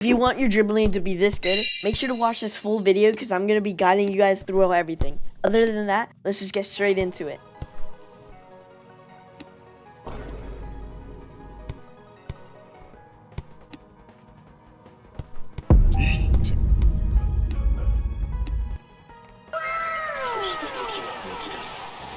If you want your dribbling to be this good, make sure to watch this full video because I'm going to be guiding you guys through everything. Other than that, let's just get straight into it.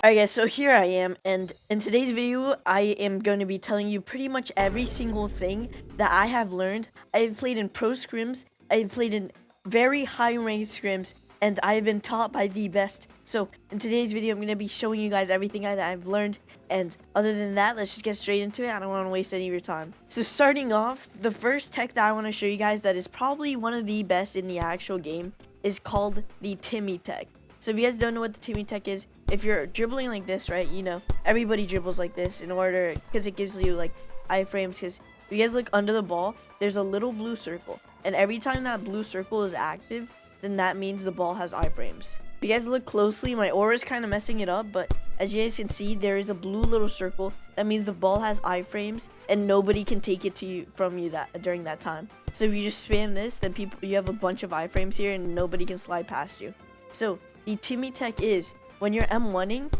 Alright guys, so here I am, and in today's video, I am going to be telling you pretty much every single thing that I have learned. I have played in pro scrims, I have played in very high ranked scrims, and I have been taught by the best. So in today's video, I'm going to be showing you guys everything that I've learned, and other than that, let's just get straight into it. I don't want to waste any of your time. So starting off, the first tech that I want to show you guys that is probably one of the best in the actual game is called the Timmy tech. So if you guys don't know what the Timmy tech is, if you're dribbling like this, right, you know, everybody dribbles like this in order, because it gives you like iframes. Because if you guys look under the ball, there's a little blue circle, and every time that blue circle is active, then that means the ball has iframes. If you guys look closely, my aura is kind of messing it up, but as you guys can see, there is a blue little circle. That means the ball has iframes, and nobody can take it from you during that time. So if you just spam this, then you have a bunch of iframes here, and nobody can slide past you. So the Timmy tech is, when you're M1ing,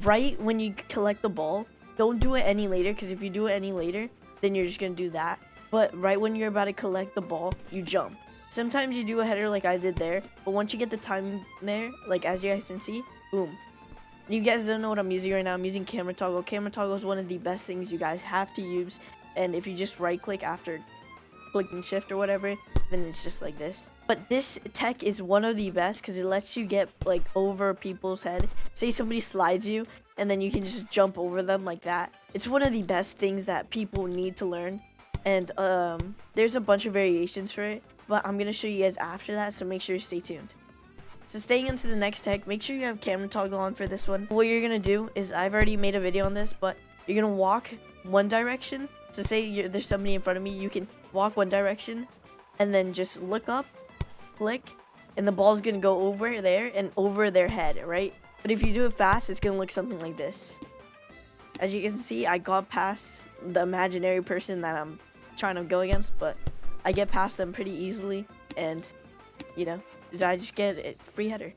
right when you collect the ball, don't do it any later, because if you do it any later, then you're just going to do that. But right when you're about to collect the ball, you jump. Sometimes you do a header like I did there, but once you get the time there, like as you guys can see, boom. You guys don't know what I'm using right now. I'm using camera toggle. Camera toggle is one of the best things you guys have to use, and if you just right click after clicking shift or whatever, then it's just like this. But this tech is one of the best because it lets you get like over people's head. Say somebody slides you, and then you can just jump over them like that. It's one of the best things that people need to learn, and there's a bunch of variations for it, but I'm gonna show you guys after that, so make sure you stay tuned. So staying into the next tech, make sure you have camera toggle on for this one. What you're gonna do is, I've already made a video on this, but you're gonna walk one direction. So say there's somebody in front of me, you can walk one direction and then just look up, click, and the ball's gonna go over there and over their head, right? But if you do it fast, it's gonna look something like this. As you can see, I got past the imaginary person that I'm trying to go against, but I get past them pretty easily, and you know, I just get a free header.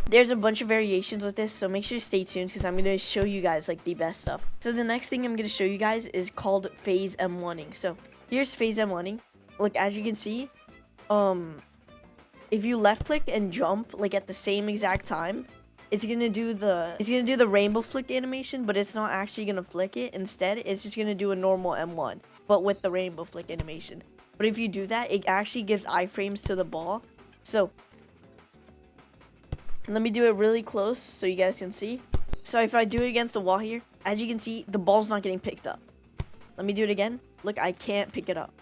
There's a bunch of variations with this, so make sure to stay tuned because I'm going to show you guys like the best stuff. So the next thing I'm going to show you guys is called phase M1ing. So here's phase M1ing. Look, as you can see, if you left click and jump like at the same exact time, it's gonna do the rainbow flick animation, but it's not actually gonna flick it. Instead, it's just gonna do a normal M1, but with the rainbow flick animation. But if you do that, it actually gives iframes to the ball. So let me do it really close so you guys can see. So if I do it against the wall here, as you can see, the ball's not getting picked up. Let me do it again. Look, I can't pick it up.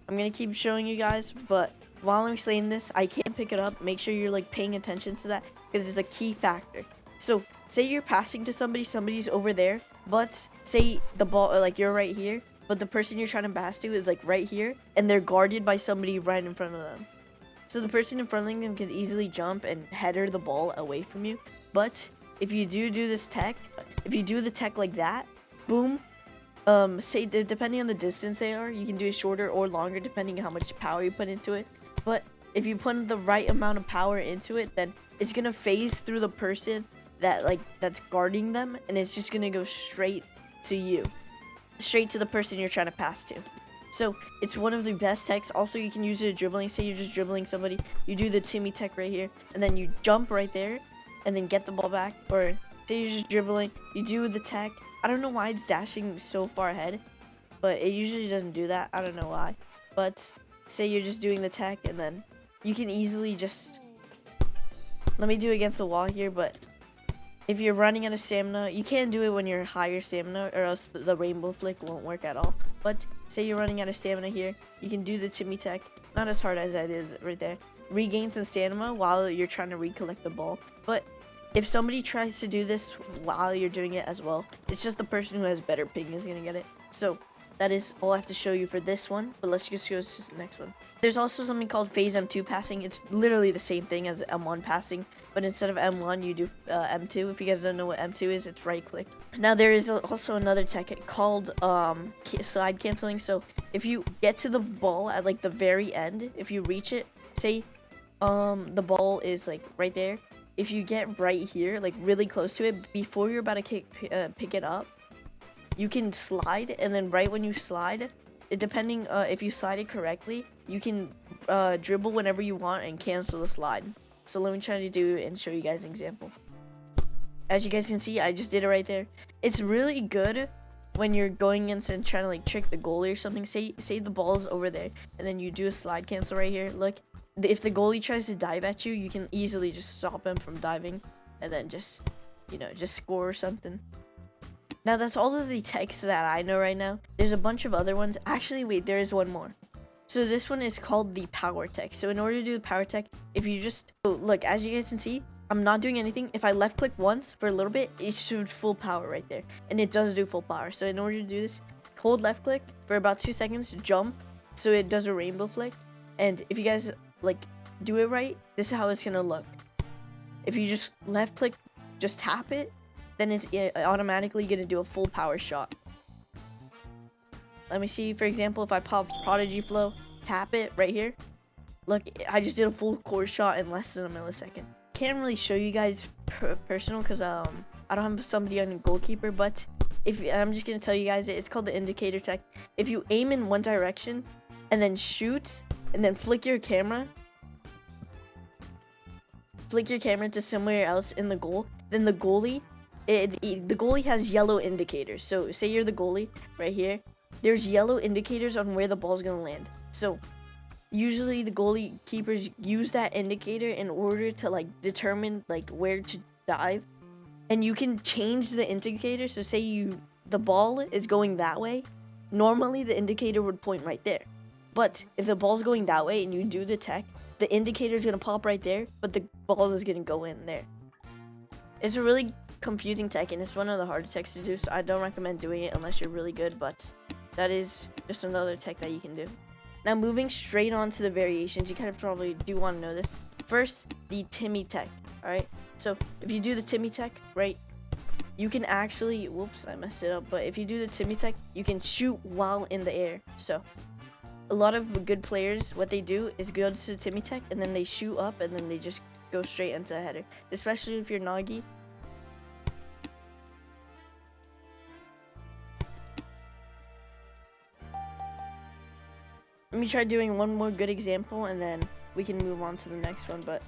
I'm gonna keep showing you guys, but while I'm explaining this, I can't pick it up. Make sure you're like paying attention to that because it's a key factor. So say you're passing to somebody's over there, but say the ball, like you're right here, but the person you're trying to pass to is like right here, and they're guarded by somebody right in front of them. So the person in front of them can easily jump and header the ball away from you. But if you do this tech, if you do the tech like that, boom, say depending on the distance they are, you can do it shorter or longer depending on how much power you put into it. But if you put the right amount of power into it, then it's gonna phase through the person that's guarding them, and it's just gonna go straight to you, straight to the person you're trying to pass to. So it's one of the best techs. Also, you can use it dribbling. Say you're just dribbling somebody, you do the Timmy tech right here, and then you jump right there and then get the ball back. Or say you're just dribbling, you do the tech. I don't know why it's dashing so far ahead, but it usually doesn't do that. I don't know why. But say you're just doing the tech, and then you can easily just, let me do it against the wall here, but if you're running out of stamina, you can't do it when you're higher stamina, or else the rainbow flick won't work at all. But say you're running out of stamina here, you can do the Timmy tech, not as hard as I did right there. Regain some stamina while you're trying to recollect the ball. But if somebody tries to do this while you're doing it as well, it's just the person who has better ping is gonna get it. So that is all I have to show you for this one, but let's just go to the next one. There's also something called phase M2 passing. It's literally the same thing as M1 passing, but instead of M1 you do M2. If you guys don't know what M2 is, it's right click. Now there is also another tech called slide canceling. So if you get to the ball at like the very end, if you reach it, say the ball is like right there, if you get right here, like really close to it, before you're about to pick it up, you can slide, and then right when you slide, depending if you slide it correctly, you can dribble whenever you want and cancel the slide. So let me try to do and show you guys an example. As you guys can see, I just did it right there. It's really good when you're going against and trying to like trick the goalie or something. Say the ball's over there, and then you do a slide cancel right here. Look, if the goalie tries to dive at you, you can easily just stop him from diving, and then just, you know, just score or something. Now that's all of the techs that I know right now. There's a bunch of other ones. Actually, wait, there is one more. So this one is called the power tech. So in order to do the power tech, if you just look, as you guys can see, I'm not doing anything. If I left click once for a little bit, it should full power right there, and it does do full power. So in order to do this, hold left click for about 2 seconds, jump, so it does a rainbow flick. And if you guys like do it right, this is how it's gonna look. If you just left click, just tap it, then it's automatically gonna do a full power shot. Let me see, for example, if I pop Prodigy Flow, tap it right here. Look, I just did a full court shot in less than a millisecond. Can't really show you guys personal because I don't have somebody on a goalkeeper, but if I'm just gonna tell you guys, it's called the indicator tech. If you aim in one direction and then shoot and then flick your camera to somewhere else in the goal, then the goalie has yellow indicators. So say you're the goalie right here, there's yellow indicators on where the ball's gonna land. So usually the goalie keepers use that indicator in order to like determine like where to dive, and you can change the indicator. So say the ball is going that way, normally the indicator would point right there, but if the ball's going that way and you do the tech, the indicator is gonna pop right there, but the ball is gonna go in there. It's a really confusing tech, and it's one of the harder techs to do, so I don't recommend doing it unless you're really good, but that is just another tech that you can do. Now moving straight on to the variations, you kind of probably do want to know this. First, the Timmy tech, alright? So if you do the Timmy tech, right, you can actually, whoops, I messed it up, but if you do the Timmy tech, you can shoot while in the air. So a lot of good players, what they do is go to the Timmy tech, and then they shoot up, and then they just go straight into the header, especially if you're Nagi. Let me try doing one more good example, and then we can move on to the next one. But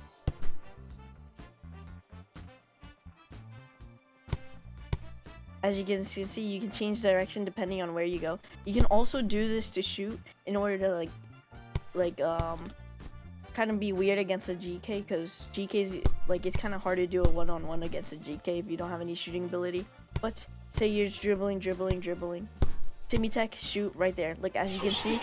as you can see, you can change direction depending on where you go. You can also do this to shoot in order to kind of be weird against the GK, because GK's like, it's kind of hard to do a one-on-one against the GK if you don't have any shooting ability. But say you're just dribbling, Timmy tech, shoot right there. Like, as you can see,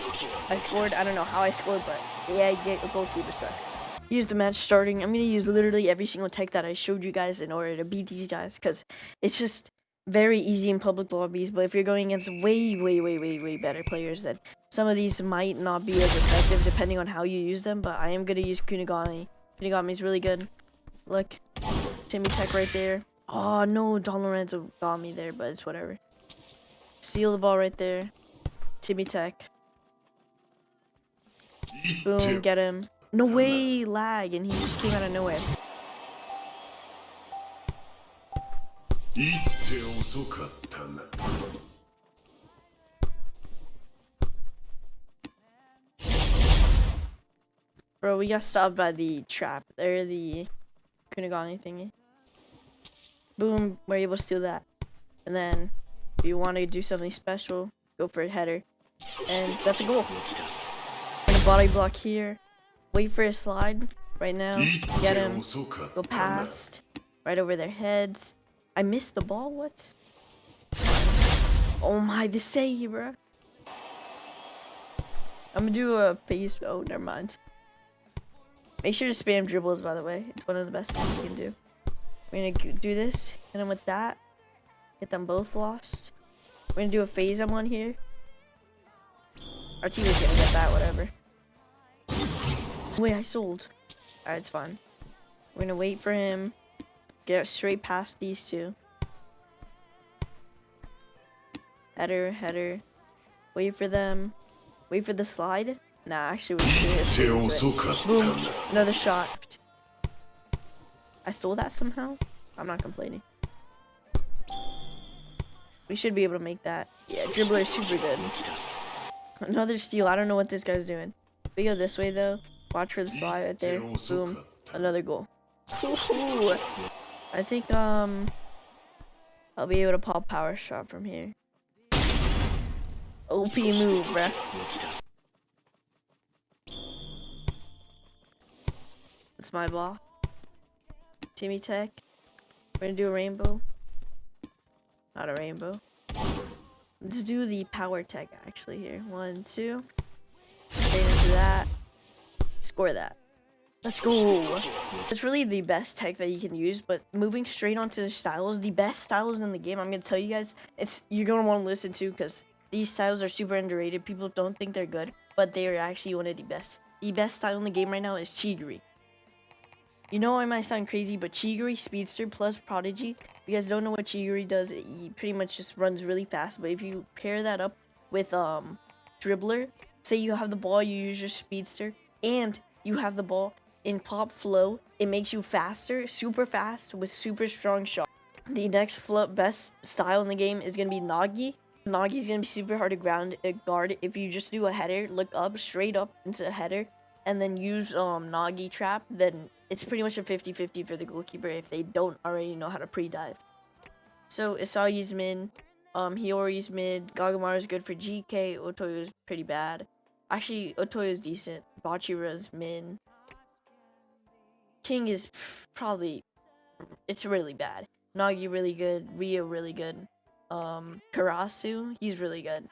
I scored. I don't know how I scored, but yeah, a goalkeeper sucks. Here's the match starting. I'm gonna use literally every single tech that I showed you guys in order to beat these guys, because it's just very easy in public lobbies. But if you're going against way better players, then some of these might not be as effective depending on how you use them. But I am gonna use Kunigami. Kunigami is really good. Look, Timmy tech right there. Oh no, Don Lorenzo got me there, but it's whatever. Steal the ball right there. Timmy tech. Boom, get him. No way, lag, and he just came out of nowhere. Bro, we got stopped by the trap. There, the Kunigami thingy. Boom, we're able to steal that. And then if you want to do something special, go for a header. And that's a goal. And a body block here. Wait for a slide right now. Get him. Go past. Right over their heads. I missed the ball? What? Oh my, the save, bro. I'm gonna do a face. Oh, never mind. Make sure to spam dribbles, by the way. It's one of the best things you can do. We're gonna do this. Hit them with that. Get them both lost. We're gonna do a phase M1 here. Our teammate's gonna get that, whatever. Wait, I sold. Alright, it's fine. We're gonna wait for him. Get straight past these two. Header, header. Wait for them. Wait for the slide. Nah, actually, we're just doing it. Boom. Another shot. I stole that somehow? I'm not complaining. We should be able to make that. Yeah, dribbler is super good. Another steal. I don't know what this guy's doing. We go this way, though. Watch for the slide right there. Boom. Another goal. Ooh. I think, I'll be able to pop power shot from here. OP move, bruh. It's my ball. Timmy tech. We're gonna do a rainbow. Not a rainbow. Let's do the power tech actually here. 1, 2. Straight into that. Score that. Let's go. It's really the best tech that you can use, but moving straight onto the styles, the best styles in the game, I'm gonna tell you guys, you're gonna want to listen to because these styles are super underrated. People don't think they're good, but they are actually one of the best. The best style in the game right now is Chigiri. You know, I might sound crazy, but Chigiri, Speedster plus Prodigy. If you guys don't know what Chigiri does, he pretty much just runs really fast. But if you pair that up with Dribbler, say you have the ball, you use your Speedster, and you have the ball in pop flow, it makes you faster, super fast with super strong shot. The next best style in the game is gonna be Nagi. Nagi is gonna be super hard to guard if you just do a header, look up, straight up into a header, and then use Nagi trap. Then it's pretty much a 50-50 for the goalkeeper if they don't already know how to pre-dive. So Isagi's mid, Hiyori's mid, Gagamaru's good for GK, Otoyo's pretty bad. Actually, Otoyo's decent. Bachira's mid. King is probably, it's really bad. Nagi really good, Rio really good. Karasu, he's really good.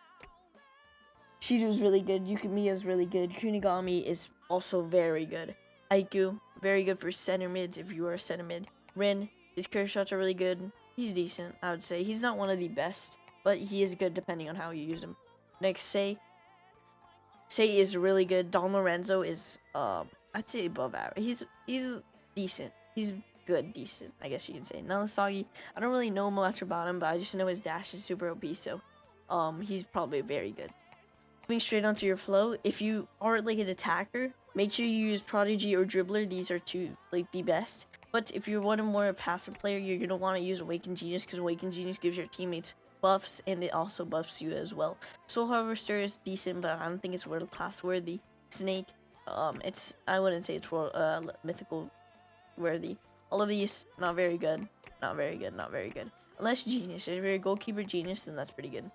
Shido's really good, Yukimiya's really good, Kunigami is also very good. Aiku, very good for center mids if you are a center mid. Rin, his curve shots are really good. He's decent, I would say. He's not one of the best, but he is good depending on how you use him. Next, Sei. Sei is really good. Don Lorenzo is, I'd say above average. He's decent. He's good, decent, I guess you can say. Nalasagi, I don't really know much about him, but I just know his dash is super OP, so he's probably very good. Moving straight onto your flow, if you are like an attacker, make sure you use Prodigy or Dribbler. These are two like the best. But if you're one more passive player, you're gonna want to use Awakened Genius because Awakened Genius gives your teammates buffs and it also buffs you as well. Soul Harvester is decent, but I don't think it's world class worthy. Snake, I wouldn't say it's mythical worthy. All of these, not very good, not very good, not very good. Unless Genius, if you're a goalkeeper Genius, then that's pretty good.